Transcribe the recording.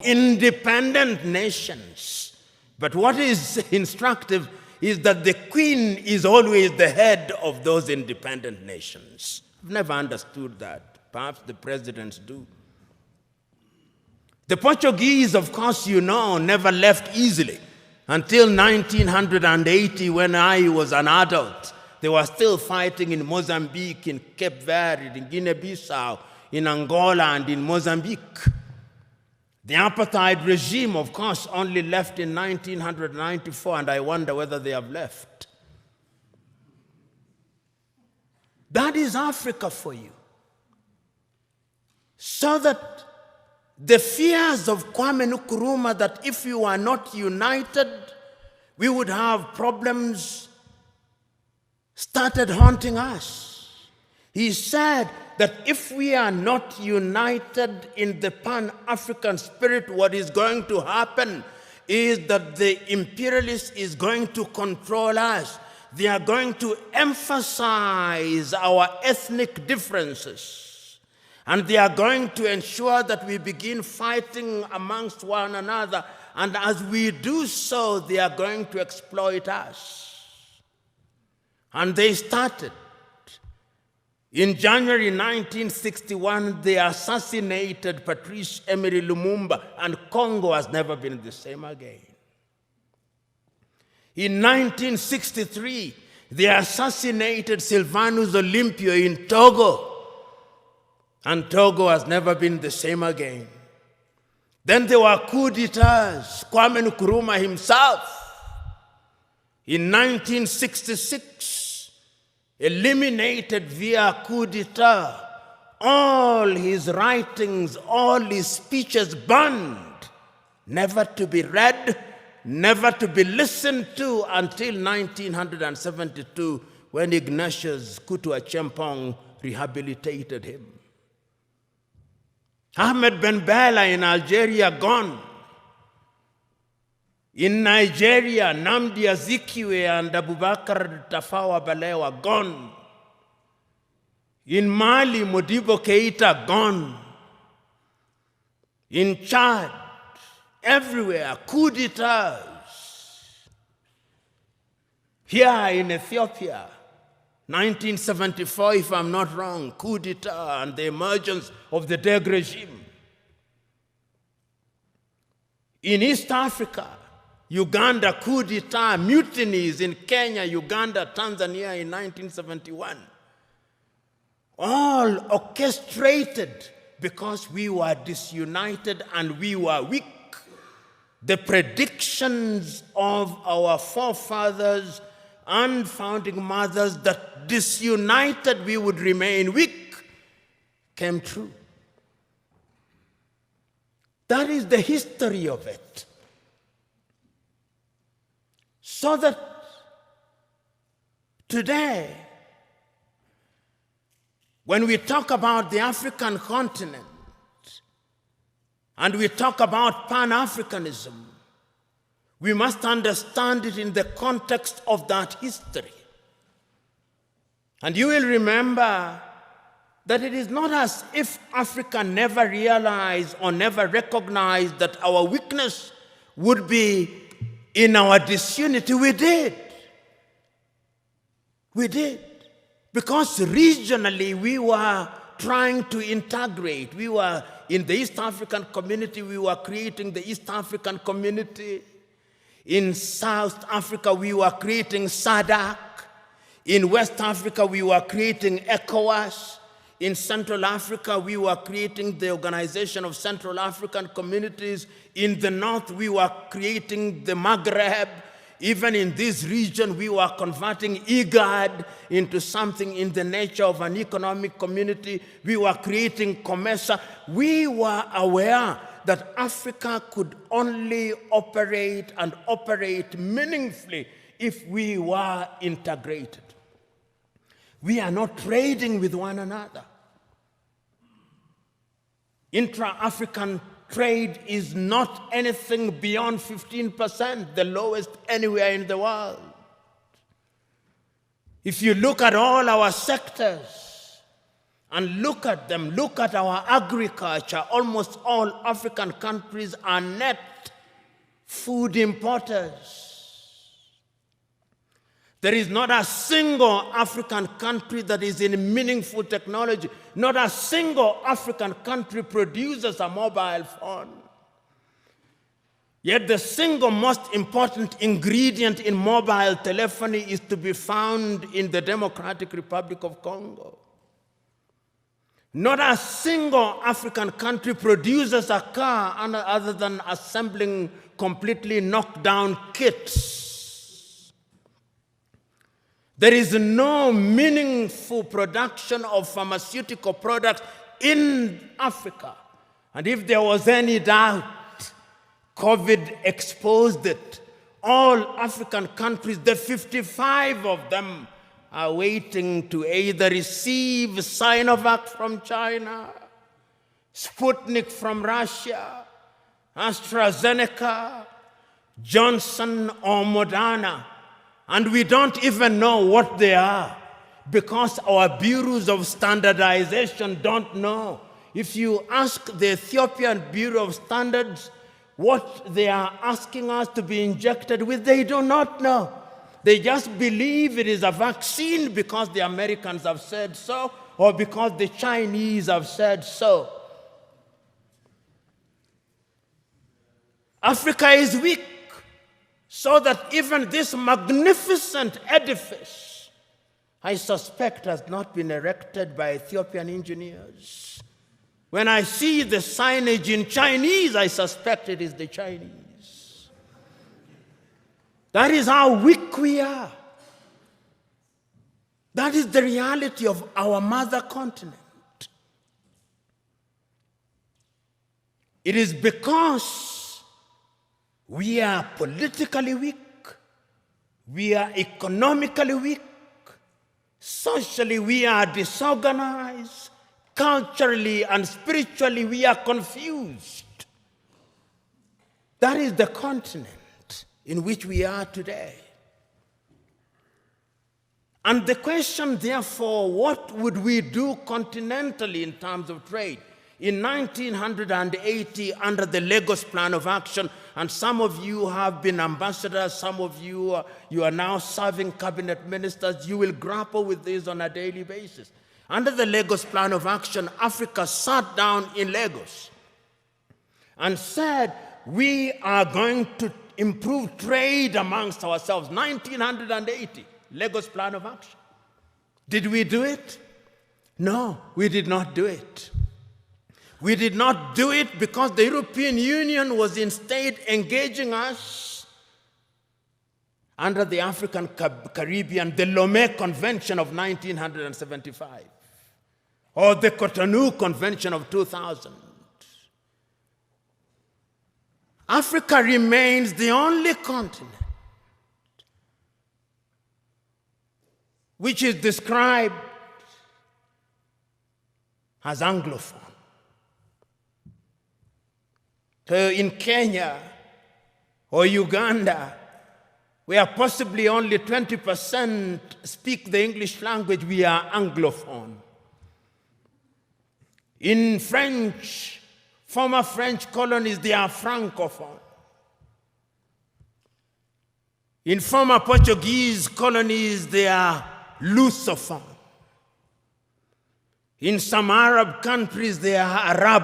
independent nations. But what is instructive is that the Queen is always the head of those independent nations. I've never understood that. Perhaps the presidents do. The Portuguese, of course, you know, never left easily. Until 1980, when I was an adult, they were still fighting in Mozambique, in Cape Verde, in Guinea-Bissau, in Angola, and in Mozambique. The apartheid regime, of course, only left in 1994, and I wonder whether they have left. That is Africa for you. So that the fears of Kwame Nkrumah that if you are not united, we would have problems, started haunting us. He said that if we are not united in the Pan-African spirit, what is going to happen is that the imperialists is going to control us. They are going to emphasize our ethnic differences. And they are going to ensure that we begin fighting amongst one another. And as we do so, they are going to exploit us. And they started. In January 1961, they assassinated Patrice Emery Lumumba, and Congo has never been the same again. In 1963, they assassinated Sylvanus Olympio in Togo, and Togo has never been the same again. Then there were coup d'etats. Kwame Nkrumah himself, in 1966, eliminated via coup d'etat, all his writings, all his speeches banned, never to be read, never to be listened to until 1972, when Ignatius Kutu Acheampong rehabilitated him. Ahmed Ben Bella in Algeria, gone. In Nigeria, Nnamdi Azikiwe and Abubakar Tafawa Balewa, gone. In Mali, Modibo Keita, gone. In Chad, everywhere, coup d'etats. Here in Ethiopia, 1974, if I'm not wrong, coup d'etat and the emergence of the Derg regime. In East Africa, Uganda, coup d'etat, mutinies in Kenya, Uganda, Tanzania in 1971. All orchestrated because we were disunited and we were weak. The predictions of our forefathers and founding mothers that disunited we would remain weak came true. That is the history of it. So that today, when we talk about the African continent and we talk about Pan-Africanism, we must understand it in the context of that history. And you will remember that it is not as if Africa never realized or never recognized that our weakness would be in our disunity. We did. We did. Because regionally we were trying to integrate. We were in the East African community, we were creating the East African community. In South Africa, we were creating SADC. In West Africa, we were creating ECOWAS. In Central Africa, we were creating the Organization of Central African Communities. In the North, we were creating the Maghreb. Even in this region, we were converting IGAD into something in the nature of an economic community. We were creating COMESA. We were aware that Africa could only operate and operate meaningfully if we were integrated. We are not trading with one another. Intra-African trade is not anything beyond 15%, the lowest anywhere in the world. If you look at all our sectors, And look at them, look at our agriculture. Almost all African countries are net food importers. There is not a single African country that is in meaningful technology. Not a single African country produces a mobile phone. Yet the single most important ingredient in mobile telephony is to be found in the Democratic Republic of Congo. Not a single African country produces a car other than assembling completely knocked down kits. There is no meaningful production of pharmaceutical products in Africa. And if there was any doubt, COVID exposed it. All African countries, the 55 of them, are waiting to either receive Sinovac from China, Sputnik from Russia, AstraZeneca, Johnson or Moderna. And we don't even know what they are because our bureaus of standardization don't know. If you ask the Ethiopian Bureau of Standards what they are asking us to be injected with, they do not know. They just believe it is a vaccine because the Americans have said so or because the Chinese have said so. Africa is weak, so that even this magnificent edifice, I suspect, has not been erected by Ethiopian engineers. When I see the signage in Chinese, I suspect it is the Chinese. That is how weak we are. That is the reality of our mother continent. It is because we are politically weak, we are economically weak, socially we are disorganized, culturally and spiritually we are confused. That is the continent in which we are today. And the question, therefore, what would we do continentally in terms of trade? In 1980, under the Lagos Plan of Action, and some of you have been ambassadors, some of you are now serving cabinet ministers, you will grapple with this on a daily basis. Under the Lagos Plan of Action, Africa sat down in Lagos and said, we are going to improve trade amongst ourselves. 1980, Lagos Plan of Action. Did we do it? No, we did not do it. We did not do it because the European Union was instead engaging us under the African Caribbean, the Lomé Convention of 1975, or the Cotonou Convention of 2000. Africa remains the only continent which is described as Anglophone. So in Kenya or Uganda, where possibly only 20% speak the English language, we are Anglophone. In French, former French colonies, they are Francophone. In former Portuguese colonies, they are Lusophone. In some Arab countries, they are Arab.